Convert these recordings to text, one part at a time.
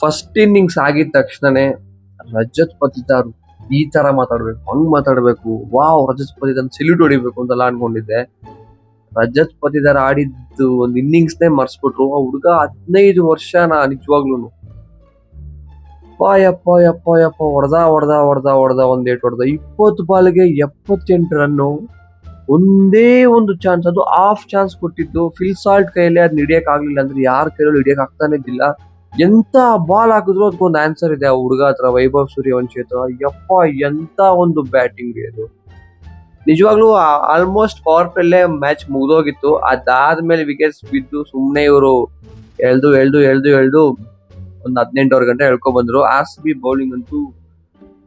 First innings ಆಗಿದ ತಕ್ಷಣನೇ ರಜತ್ ಪತಿದಾರ್ ಈ ತರ ಮಾತಾಡ್ಬೇಕು, ಹಂಗ್ ಮಾತಾಡ್ಬೇಕು, ವಾವ್ ರಜತ್ ಪತಿದಾರ್ ಸೆಲ್ಯೂಟ್ ಹೊಡಿಬೇಕು ಅಂತೆಲ್ಲ ಅನ್ಕೊಂಡಿದ್ದೆ. ರಜತ್ ಪತಿದಾರ್ ಆಡಿದ್ದು ಒಂದ್ ಇನ್ನಿಂಗ್ಸ್ನೇ ಮರ್ಸ್ಬಿಟ್ರು. ಆ ಹುಡುಗ 15 ವರ್ಷ ನಿಜವಾಗ್ಲೂ ಯಪ್ಪ ಯಪ್ಪ ಯಪ್ಪ ಹೊಡೆದ ಒಂದ್ ಏಟ್ ಹೊಡೆದ. 20 ಬಾಲ್ಗೆ 78 ರನ್ನು. ಒಂದೇ ಒಂದು ಚಾನ್ಸ್, ಅದು ಹಾಫ್ ಚಾನ್ಸ್ ಕೊಟ್ಟಿದ್ದು. ಫಿಲ್ ಸಾಲ್ಟ್ ಕೈಯಲ್ಲಿ ಅದ್ ಹಿಡಿಯಕ್ ಆಗ್ಲಿಲ್ಲ ಅಂದ್ರೆ ಯಾರ ಕೈಯಲ್ಲೂ ಹಿಡಿಯಕ್ ಆಗ್ತಾನೆ ಇದ್ದಿಲ್ಲ. ಎಂತ ಬಾಲ್ ಹಾಕಿದ್ರು ಅದಕ್ಕೊಂದು ಆನ್ಸರ್ ಇದೆ ಆ ಹುಡುಗ ಹತ್ರ, ವೈಭವ್ ಸೂರ್ಯವಂಶಿ ಹತ್ರ. ಯಪ್ಪ ಎಂತ ಒಂದು ಬ್ಯಾಟಿಂಗ್ ಅದು. ನಿಜವಾಗ್ಲೂ ಆಲ್ಮೋಸ್ಟ್ ಪವರ್ ಪ್ಲೇ ಮ್ಯಾಚ್ ಮುಗ್ದೋಗಿತ್ತು. ಅದಾದ್ಮೇಲೆ ವಿಕೆಟ್ಸ್ ಬಿದ್ದು ಸುಮ್ನೆ ಇವರು ಎಳ್ದು ಒಂದ್ 18 ಗಂಟೆ ಹೇಳ್ಕೊ ಬಂದ್ರು. RCB ಬೌಲಿಂಗ್ ಅಂತೂ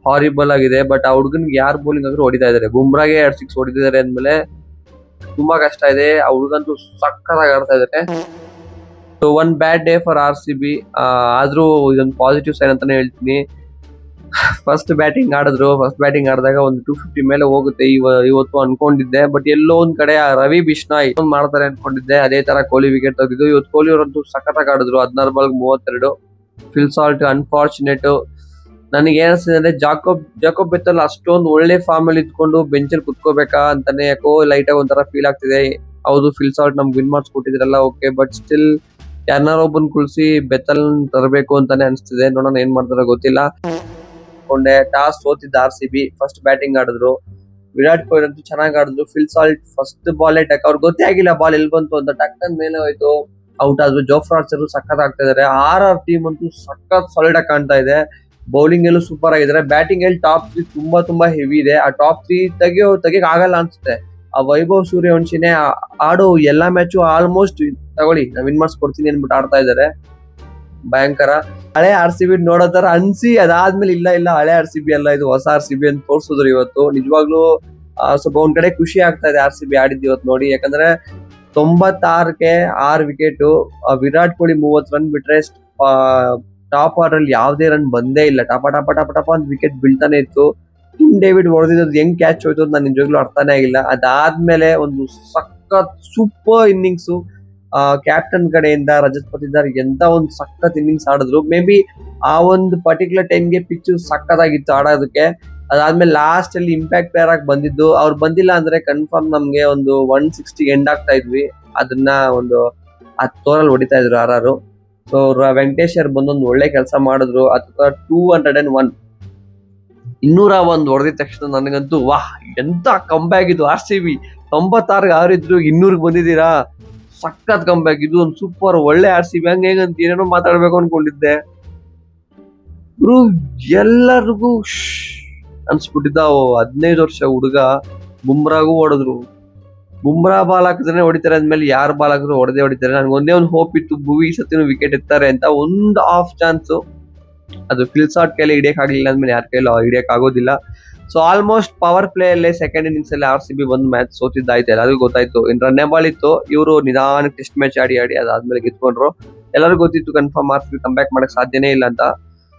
ಹಾರಿಬಲ್ ಆಗಿದೆ. ಬಟ್ ಆ ಹುಡುಗನ್ಗೆ ಯಾರು ಬೌಲಿಂಗ್ ಆದ್ರೂ ಹೊಡಿತಾ ಇದಾರೆ. ಬುಮ್ರಾಗೆ 2 6 ಹೊಡಿತಿದ್ದಾರೆ ಅಂದ್ಮೇಲೆ ತುಂಬಾ ಕಷ್ಟ ಇದೆ. ಆ ಹುಡುಗಂತೂ ಸಕ್ಕತ್ತಾಗಿ ಆಡ್ತಾ ಇದಾರೆ. So one bad day for RCB. ಆದ್ರೂ ಇದೊಂದು ಪಾಸಿಟಿವ್ ಸೈನ್ ಅಂತಾನೆ ಹೇಳ್ತೀನಿ. ಫಸ್ಟ್ ಬ್ಯಾಟಿಂಗ್ ಆಡಿದಾಗ ಒಂದು 250 ಮೇಲೆ ಹೋಗುತ್ತೆ ಇವತ್ತು ಅನ್ಕೊಂಡಿದ್ದೆ. ಬಟ್ ಎಲ್ಲೋ ಒಂದ್ ಕಡೆ ರವಿ ಬಿಷ್ನಾಯ್ ಮಾಡ್ತಾರೆ ಅನ್ಕೊಂಡಿದ್ದೆ. ಅದೇ ತರ ಕೊಹ್ಲಿ ವಿಕೆಟ್ ತೆಗೆದು ಇವತ್ತು ಕೊಹ್ಲಿ ಅವರಂತೂ ಸಖತ್ತಾಗಿ ಆಡಿದ್ರು. 16 ಬಾಲ್ಗೆ 32. Phil Salt unfortunate. ನನಗೆ ಏನಿಸ್ತಿದೆ ಅಂದ್ರೆ ಜಾಕೋಬ್ ಬೆತ್ತಲ್ ಅಷ್ಟೊಂದು ಒಳ್ಳೆ ಫಾರ್ಮ್ ಅಲ್ಲಿ ಇದ್ಕೊಂಡು ಬೆಂಚಲ್ಲಿ ಕುತ್ಕೋಬೇಕಾ ಅಂತಾನೆ ಯಾಕೋ ಲೈಟ್ ಆಗಿ ಒಂಥರ ಫೀಲ್ ಆಗ್ತಿದೆ. ಹೌದು ಫಿಲ್ ಸಾಲ್ಟ್ ನಮ್ಗೆ ವಿನ್ ಮಾಡ್ಸ್ ಕೊಟ್ಟಿದ್ರಲ್ಲ, ಓಕೆ, ಬಟ್ ಸ್ಟಿಲ್ ಯಾರನ್ನಾರೊಬ್ಬನ್ ಕುಳ್ಸಿ ಬೆತ್ತಲ್ ತರಬೇಕು ಅಂತಾನೆ ಅನಿಸ್ತಿದೆ. ನೋಡೋಣ ಏನ್ ಮಾಡ್ತಾರೋ ಗೊತ್ತಿಲ್ಲ. ಟಾಸ್ ಸೋತಿದ್ದ RCB. ಫಸ್ಟ್ ಬ್ಯಾಟಿಂಗ್ ಆಡಿದ್ರು. ವಿರಾಟ್ ಕೊಹ್ಲಿ ಅಂತೂ ಚೆನ್ನಾಗಿ ಆಡಿದ್ರು. ಫಿಲ್ ಸಾಲ್ಟ್ ಫಸ್ಟ್ ಬಾಲ್ ಅವ್ರಿಗೆ ಗೊತ್ತೇ ಆಗಿಲ್ಲ ಬಾಲ್ ಎಲ್ಲಿ ಬಂತು ಅಂತ, ಟಕ್ಕನ್ ಮೇಲೆ ಹೋಯ್ತು, ಔಟ್ ಆದ್ರು. ಜೋಫ್ರಾ ಆರ್ಚರ್ ಸಖತ್ ಆಗ್ತಾ ಇದಾರೆ. RR ಟೀಮ್ ಅಂತೂ ಸಖತ್ ಸಾಲಿಡ್ ಆಗಿ ಕಾಣ್ತಾ ಇದೆ. ಬೌಲಿಂಗ್ ಎಲ್ಲೂ ಸೂಪರ್ ಆಗಿದ್ದಾರೆ. ಬ್ಯಾಟಿಂಗ್ ಅಲ್ಲಿ ಟಾಪ್ 3 ತುಂಬಾ ಹೆವಿ ಇದೆ. ಆ ಟಾಪ್ 3 ತೆಗಿಯಕ್ ಆಗಲ್ಲ ಅನ್ಸುತ್ತೆ. ಆ ವೈಭವ್ ಸೂರ್ಯವಂಶಿನೇ ಆಡೋ ಎಲ್ಲಾ ಮ್ಯಾಚು ಆಲ್ಮೋಸ್ಟ್ ತಗೊಳ್ಳಿ ನಾ ವಿನ್ ಮಾಡ್ಸ್ ಕೊಡ್ತೀನಿ ಅನ್ಬಿಟ್ಟು ಆಡ್ತಾ ಇದಾರೆ. ಭಯಂಕರ. ಹಳೆ RCB ನೋಡೋ ತರ ಅನ್ಸಿ ಅದಾದ್ಮೇಲೆ ಇಲ್ಲ ಹಳೆ RCB ಅಲ್ಲ ಇದು ಹೊಸ RCB ಅಂತ ತೋರ್ಸಿದ್ರು ಇವತ್ತು. ನಿಜವಾಗ್ಲೂ ಸ್ವಲ್ಪ ಒಂದ್ ಕಡೆ ಖುಷಿ ಆಗ್ತಾ ಇದೆ RCB ಆಡಿದ್ದು ಇವತ್ತು ನೋಡಿ. ಯಾಕಂದ್ರೆ 96ಗೆ 6 ವಿಕೆಟ್. ವಿರಾಟ್ ಕೊಹ್ಲಿ 30 ರನ್ ಬಿಟ್ರೆ ಟಾಪ್ ಆರ್ಡರ್ ಅಲ್ಲಿ ಯಾವ್ದೇ ರನ್ ಬಂದೇ ಇಲ್ಲ. ಟಪ ಅಂತ ವಿಕೆಟ್ ಬೀಳ್ತಾನೆ ಇತ್ತು. ಟಿಮ್ ಡೇವಿಡ್ ಹೊಡೆದಿದ್ದು ಹೆಂಗ್ ಕ್ಯಾಚ್ ಹೋಯ್ತು ಅಂತ ನಾನು ನಿಜವಾಗ್ಲೂ ಅರ್ಥನೇ ಆಗಿಲ್ಲ. ಅದಾದ್ಮೇಲೆ ಒಂದು ಸಖತ್ ಸೂಪರ್ ಇನ್ನಿಂಗ್ಸ್ ಕ್ಯಾಪ್ಟನ್ ಕಡೆಯಿಂದ ರಜತ್ ಪತಿದಾರ್ ಎಂತ ಒಂದು ಸಖತ್ ಇನ್ನಿಂಗ್ಸ್ ಆಡಿದ್ರು. ಮೇ ಬಿ ಆ ಒಂದು ಪರ್ಟಿಕ್ಯುಲರ್ ಟೈಮ್ಗೆ ಪಿಚ್ ಸಖತ್ತಾಗಿತ್ತು ಆಡೋದಕ್ಕೆ. ಅದಾದ್ಮೇಲೆ ಲಾಸ್ಟ್ ಅಲ್ಲಿ ಇಂಪ್ಯಾಕ್ಟ್ ಪ್ಲೇಯರ್ ಆಗಿ ಬಂದಿದ್ದು. ಅವ್ರು ಬಂದಿಲ್ಲ ಅಂದ್ರೆ ಕನ್ಫರ್ಮ್ ನಮ್ಗೆ ಒಂದು 160 ಎಂಡ್ ಆಗ್ತಾ ಇದ್ವಿ. ಅದನ್ನ ಒಂದು 10 ಓವರ್ ಹೊಡಿತಾ ಇದ್ರು RR. ಸೊ ವೆಂಕಟೇಶ್ ಬಂದೊಂದು ಒಳ್ಳೆ ಕೆಲಸ ಮಾಡಿದ್ರು. ಅಥವಾ 201 201 ಹೊಡೆದಿದ ತಕ್ಷಣ ನನಗಂತೂ ವಾಹ್ ಎಂತ ಕಂಬ್ಯಾಕ್ ಇದು. RCB 96ಗೆ 6 ಇದ್ರು 200ಗೆ ಬಂದಿದ್ದೀರಾ, ಸಖತ್ ಕಂಬ್ಯಾಕ್. ಇದು ಒಂದು ಸೂಪರ್ ಒಳ್ಳೆ RCB. ಹೇಗಂತ ಏನೇನೋ ಮಾತಾಡ್ಬೇಕು ಅನ್ಕೊಂಡಿದ್ದೆ. ಎಲ್ಲರಿಗೂ ಅನ್ಸ್ಬಿಟ್ಟಿದ್ದ 15 ವರ್ಷ ಹುಡುಗ ಬುಮ್ರಾಗೂ ಹೊಡೆದ್ರು. ಬುಮ್ರಾ ಬಾಲ್ ಹಾಕಿದ್ರೆ ಹೊಡಿತಾರೆ ಅಂದ್ಮೇಲೆ ಯಾರು ಬಾಲ್ ಹಾಕಿದ್ರು ಹೊಡೆದಿದ್ದಾರೆ. ನನ್ಗೆ ಒಂದೇ ಒಂದು ಹೋಪ್ ಇತ್ತು ಭುವಿ ಸತಿನೂ ವಿಕೆಟ್ ಎತ್ತಾರೆ ಅಂತ. ಒಂದು ಹಾಫ್ ಚಾನ್ಸ್ ಅದು ಫಿಲ್ ಸಾಲ್ಟ್ ಕೈಲಿ ಹಿಡಿಯಕ್ ಆಗ್ಲಿಲ್ಲ ಅಂದ್ಮೇಲೆ ಯಾರ ಕೈಲಿ ಹಿಡಿಯಕ್ ಆಗೋದಿಲ್ಲ. ಸೊ ಆಲ್ಮೋಸ್ಟ್ ಪವರ್ ಪ್ಲೇ ಅಲ್ಲೇ ಸೆಕೆಂಡ್ ಇನ್ನಿಂಗ್ಸ್ ಅಲ್ಲಿ RCB ಬಂದು ಮ್ಯಾಚ್ ಸೋತಿದ್ದಾಯ್ತು. ಎಲ್ಲರಿಗೂ ಗೊತ್ತಾಯ್ತು. ಇನ್ ರನ್ನೇ ಬಾಲ್ ಇತ್ತು. ಇವರು ನಿಧಾನಕ್ಕೆ ಟೆಸ್ಟ್ ಮ್ಯಾಚ್ ಆಡಿ ಅದಾದ್ಮೇಲೆ ಗೆದ್ಕೊಂಡ್ರು. ಎಲ್ಲರಿಗೂ ಗೊತ್ತಿತ್ತು ಕನ್ಫರ್ಮ್ RCB ಕಂಬ್ಯಾಕ್ ಮಾಡಕ್ ಸಾಧ್ಯನೇ ಇಲ್ಲ ಅಂತ.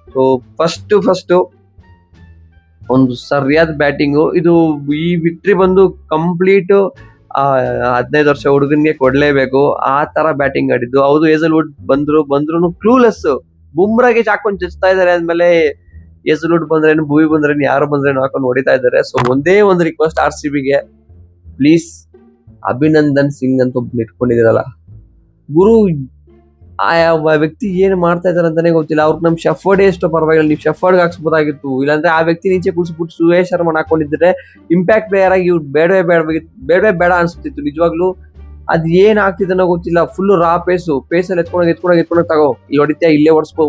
ಸೊ ಫಸ್ಟ್ ಒಂದು ಸರಿಯಾದ ಬ್ಯಾಟಿಂಗು ಇದು. ಈ ವಿಕ್ಟ್ರಿ ಬಂದು ಕಂಪ್ಲೀಟ್ 15 ವರ್ಷ ಹುಡುಗನ್ಗೆ ಕೊಡ್ಲೇಬೇಕು. ಆ ತರ ಬ್ಯಾಟಿಂಗ್ ಆಡಿದ್ದು. ಹೌದು ಹೇಸಲ್ವುಡ್ ಬಂದ್ರು ಕ್ಲೂಲೆಸ್. ಬುಮ್ರಾಗೆ ಹಾಕೊಂಡು ಚಚ್ತಾ ಇದಾರೆ ಅಂದ್ಮೇಲೆ ಹೇಸಲ್ವುಡ್ ಬಂದ್ರೇನು ಭುವಿ ಬಂದ್ರೇನು ಯಾರು ಬಂದ್ರೇನು ಹಾಕೊಂಡು ಹೊಡಿತಾ ಇದಾರೆ. ಸೊ ಒಂದೇ ಒಂದು ರಿಕ್ವೆಸ್ಟ್ RCBಗೆ, ಪ್ಲೀಸ್ ಅಭಿನಂದನ್ ಸಿಂಗ್ ಅಂತ ಒಬ್ಬ ಇಟ್ಕೊಂಡಿದಿರಲ್ಲ ಗುರು, ಆ ವ್ಯಕ್ತಿ ಏನ್ ಮಾಡ್ತಾ ಇದಾರೆ ಅಂತಾನೆ ಗೊತ್ತಿಲ್ಲ. ಅವ್ರಿಗೆ ನಮ್ ಶೆಫರ್ಡ್ ಎಷ್ಟು ಪರವಾಗಿಲ್ಲ, ನೀವು ಶೆಫರ್ಡ್ ಹಾಕ್ಸ್ಬೋದಾಗಿತ್ತು. ಇಲ್ಲಾಂದ್ರೆ ಆ ವ್ಯಕ್ತಿ ನೀಚೆ ಕುಳಿಸ್ಬಿಟ್ಟು ಸುರೇಶ್ ಶರ್ಮನ್ ಹಾಕೊಂಡಿದ್ರೆ ಇಂಪ್ಯಾಕ್ಟ್ ಪ್ಲೇಯರ್ ಆಗಿ ಇವ್ರು ಬೇಡವೇ ಬೇಡ ಅನ್ಸ್ತಿತ್ತು ನಿಜವಾಗ್ಲೂ. ಅದ್ ಏನ್ ಆಗ್ತಿದ್ದನೋ ಗೊತ್ತಿಲ್ಲ. ಫುಲ್ ರಾ ಪೇಸಲ್ಲಿ ಎತ್ಕೊಂಡೋಗಿ ತಗೋ, ಇಲ್ಲಿ ಹೊಡಿತ್ಯಾ ಇಲ್ಲೇ ಒಡ್ಸ್ಕೊ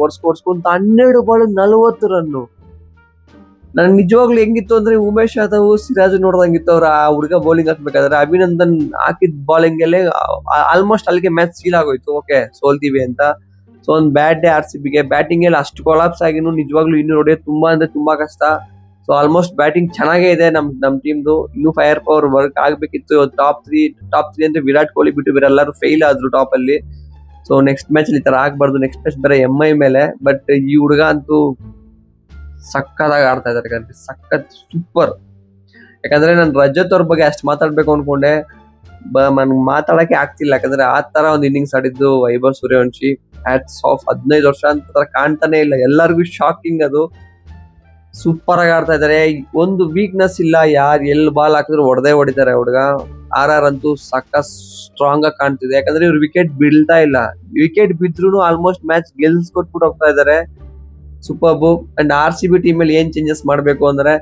ಅಂತ 12 ಬಾಲ್ 40 ರನ್ನು. ನನ್ ನಿಜವಾಗ್ಲೂ ಹೆಂಗಿತ್ತು ಅಂದ್ರೆ ಉಮೇಶ್ ಯಾದವ್ ಸಿರಾಜ್ ನೋಡ್ದಂಗಿತ್ತು ಅವ್ರ ಆ ಹುಡುಗ ಬೌಲಿಂಗ್ ಹಾಕ್ಬೇಕಾದ್ರೆ. ಅಭಿನಂದನ್ ಹಾಕಿದ್ ಬೌಲಿಂಗ್ ಅಲ್ಲೇ ಆಲ್ಮೋಸ್ಟ್ ಅಲ್ಲಿಗೆ ಮ್ಯಾಚ್ ಸೀಲ್ ಆಗೋಯ್ತು. ಓಕೆ ಸೋಲ್ತೀವಿ ಅಂತ. ಸೊ ಒಂದ್ ಬ್ಯಾಡ್ ಡೇ RCBಗೆ. ಬ್ಯಾಟಿಂಗ್ ಅಲ್ಲಿ ಅಷ್ಟು ಕೊಲಾಪ್ಸ್ ಆಗಿನೂ ನಿಜವಾಗ್ಲೂ ಇನ್ನೂ ಹೊಡೆಯೋದು ತುಂಬಾ ಅಂದ್ರೆ ತುಂಬಾ ಕಷ್ಟ. ಸೊ ಆಲ್ಮೋಸ್ಟ್ ಬ್ಯಾಟಿಂಗ್ ಚೆನ್ನಾಗೇ ಇದೆ ನಮ್ ಟೀಮ್ದು. ಇನ್ನೂ ಫೈರ್ ಪವರ್ ವರ್ಕ್ ಆಗ್ಬೇಕಿತ್ತು. ಟಾಪ್ 3 ಅಂದ್ರೆ ವಿರಾಟ್ ಕೊಹ್ಲಿ ಬಿಟ್ಟು ಬೇರೆ ಎಲ್ಲರೂ ಫೇಲ್ ಆದ್ರು ಟಾಪ್ ಅಲ್ಲಿ. ಸೊ ನೆಕ್ಸ್ಟ್ ಮ್ಯಾಚ್ ಈ ತರ ಆಗ್ಬಾರ್ದು. ನೆಕ್ಸ್ಟ್ ಮ್ಯಾಚ್ ಬೇರೆ MI ಮೇಲೆ. ಬಟ್ ಈ ಹುಡುಗ ಅಂತೂ ಸಕ್ಕತ್ತಾಗಿ ಆಡ್ತಾ ಇದಾರೆ ಕಣ್ರಿ, ಸಖತ್ ಸೂಪರ್. ಯಾಕಂದ್ರೆ ನಾನು ರಜತ್ ಅವ್ರ ಬಗ್ಗೆ ಅಷ್ಟು ಮಾತಾಡ್ಬೇಕು ಅನ್ಕೊಂಡೆ, ನನ್ಗೆ ಮಾತಾಡಕ್ಕೆ ಆಗ್ತಿಲ್ಲ. ಯಾಕಂದ್ರೆ ಆ ತರ ಒಂದು ಇನ್ನಿಂಗ್ಸ್ ಆಡಿದ್ದು ವೈಭವ್ ಸೂರ್ಯವಂಶಿ. Hats off. 15 ವರ್ಷ ಅಂತ ಕಾಣ್ತಾನೆ ಇಲ್ಲ, ಎಲ್ಲರಿಗೂ ಶಾಕಿಂಗ್ ಅದು. ಸೂಪರ್ ಆಗಿ ಆಡ್ತಾ ಇದಾರೆ. ಒಂದು ವೀಕ್ನೆಸ್ ಇಲ್ಲ, ಯಾರು ಎಲ್ಲಿ ಬಾಲ್ ಹಾಕಿದ್ರು ಹೊಡೆದಿದ್ದಾರೆ ಹುಡುಗ. ಆರ್ ಅಂತೂ ಸಕ್ಕ ಸ್ಟ್ರಾಂಗ್ ಆಗಿ ಕಾಣ್ತಿದೆ, ಯಾಕಂದ್ರೆ ಇವ್ರು ವಿಕೆಟ್ ಬೀಳ್ತಾ ಇಲ್ಲ. ವಿಕೆಟ್ ಬಿದ್ರು ಆಲ್ಮೋಸ್ಟ್ ಮ್ಯಾಚ್ ಗೆಲ್ಸ್ಕೊಟ್ಬಿಟ್ಟು ಹೋಗ್ತಾ ಇದಾರೆ. ಸೂಪರ್ಬ್. ಅಂಡ್ RCB ಟೀಮ್ ಅಲ್ಲಿ ಏನ್ ಚೇಂಜಸ್ ಮಾಡ್ಬೇಕು ಅಂದ್ರೆ,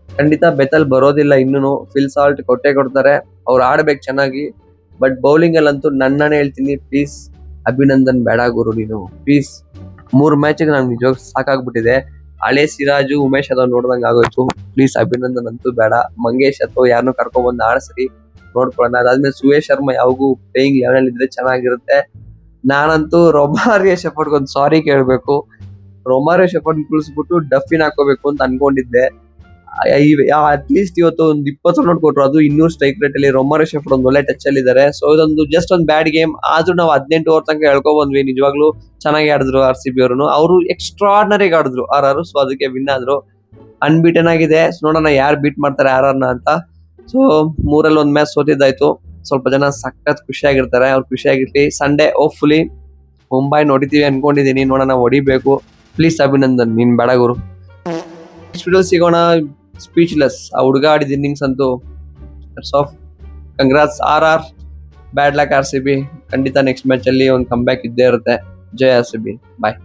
ಖಂಡಿತ ಬೆತಲ್ ಬರೋದಿಲ್ಲ ಇನ್ನೂ, ಫಿಲ್ ಸಾಲ್ಟ್ ಕೊಟ್ಟೆ ಕೊಡ್ತಾರೆ. ಅವ್ರು ಆಡ್ಬೇಕು ಚೆನ್ನಾಗಿ. ಬಟ್ ಬೌಲಿಂಗ್ ಅಲ್ಲಂತೂ ನನ್ನನೇ ಹೇಳ್ತೀನಿ, ಪ್ಲೀಸ್ ಅಭಿನಂದನ್ ಬೇಡ ಗುರು ನೀನು, ಪ್ಲೀಸ್. 3 ಮ್ಯಾಚ್ಗೆ ನಂಗೆ ನಿಜವಾಗ ಸಾಕಾಗ್ಬಿಟ್ಟಿದೆ. ಹಳೆ ಸಿರಾಜು, ಉಮೇಶ್ ಯಾದವ್ ನೋಡ್ದಂಗೆ ಆಗೋಯ್ತು. ಪ್ಲೀಸ್ ಅಭಿನಂದನ್ ಅಂತೂ ಬೇಡ. ಮಂಗೇಶ್ ಅಥವಾ ಯಾರನ್ನೂ ಕರ್ಕೊಂಡ್ಬಂದು ಆಡ್ಸ್ರಿ, ನೋಡ್ಕೊಳ್ಳೋಣ. ಅದಾದ್ಮೇಲೆ ಸುಯೇಶ್ ಶರ್ಮಾ ಯಾವಾಗೂ ಪ್ಲೇಯಿಂಗ್ ಲೆವೆಲ್ ಇದ್ರೆ ಚೆನ್ನಾಗಿರುತ್ತೆ. ನಾನಂತೂ ರೊಮಾರಿಯೋ ಶೆಫರ್ಡ್ಗೆ ಒಂದು ಸಾರಿ ಕೇಳಬೇಕು. ರೊಮಾರಿಯೋ ಶೆಫರ್ಡ್ ಕುಳಿಸ್ಬಿಟ್ಟು ಡಫಿನ್ ಹಾಕೋಬೇಕು ಅಂತ ಅನ್ಕೊಂಡಿದ್ದೆ. ಅಟ್ಲೀಸ್ಟ್ ಇವತ್ತು ಒಂದು 20 ರನ್ ಕೊಟ್ರು, ಅದು 200 ಸ್ಟ್ರೈಕ್ ರೇಟ್ ಅಲ್ಲಿ. ರೊಮಾರಿಯೋ ಶೆಫರ್ಡ್ ಒಂದು ಒಳ್ಳೆ ಟಚ್ ಅಲ್ಲಿ ಇದಾರೆ. ಸೊ ಇದೊಂದು ಜಸ್ಟ್ ಒಂದು ಬ್ಯಾಡ್ ಗೇಮ್ ಆದ್ರೂ ನಾವು 18 ಓವರ್ ತನಕ ಹೇಳ್ಕೊ ಬಂದ್ವಿ. ನಿಜವಾಗ್ಲೂ ಚೆನ್ನಾಗಿ ಆಡಿದ್ರು RCB ಅವರು ಎಕ್ಸ್ಟ್ರಾರ್ಡನರಿ ಆಡಿದ್ರು RR. ಸೊ ಅದಕ್ಕೆ ವಿನ್ ಆದ್ರು. ಅನ್ಬೀಟನ್ ಆಗಿದೆ. ನೋಡೋಣ ಯಾರು ಬೀಟ್ ಮಾಡ್ತಾರೆ RR ಅಂತ. ಸೊ 3ರಲ್ಲಿ 1 ಮ್ಯಾಚ್ ಸೋತಿದ್ದಾಯ್ತು. ಸ್ವಲ್ಪ ಜನ ಸಖತ್ ಖುಷಿಯಾಗಿರ್ತಾರೆ, ಅವ್ರು ಖುಷಿಯಾಗಿರ್ಲಿ. ಸಂಡೇ ಹೋಪ್ಫುಲಿ ಮುಂಬೈ ನೋಡಿತೀವಿ ಅನ್ಕೊಂಡಿದೀನಿ, ನೋಡೋಣ ಹೊಡಿಬೇಕು. ಪ್ಲೀಸ್ ಅಭಿನಂದನ್, ನೀನ್ ಬೇಡ ಗುರು. ನೆಕ್ಸ್ಟ್ ವಿಡಿಯೋ ಸಿಗೋಣ. ಸ್ಪೀಚ್ಲೆಸ್ ಆ ಹುಡುಗ ಆಡಿದ ಇನ್ನಿಂಗ್ಸ್ ಅಂತೂ congrats RR. Bad luck RCB. ಖಂಡಿತ ನೆಕ್ಸ್ಟ್ ಮ್ಯಾಚ್ ಅಲ್ಲಿ ಒಂದು ಕಮ್ ಬ್ಯಾಕ್ ಇದ್ದೇ ಇರುತ್ತೆ. ಜೈ RCB. ಬಾಯ್.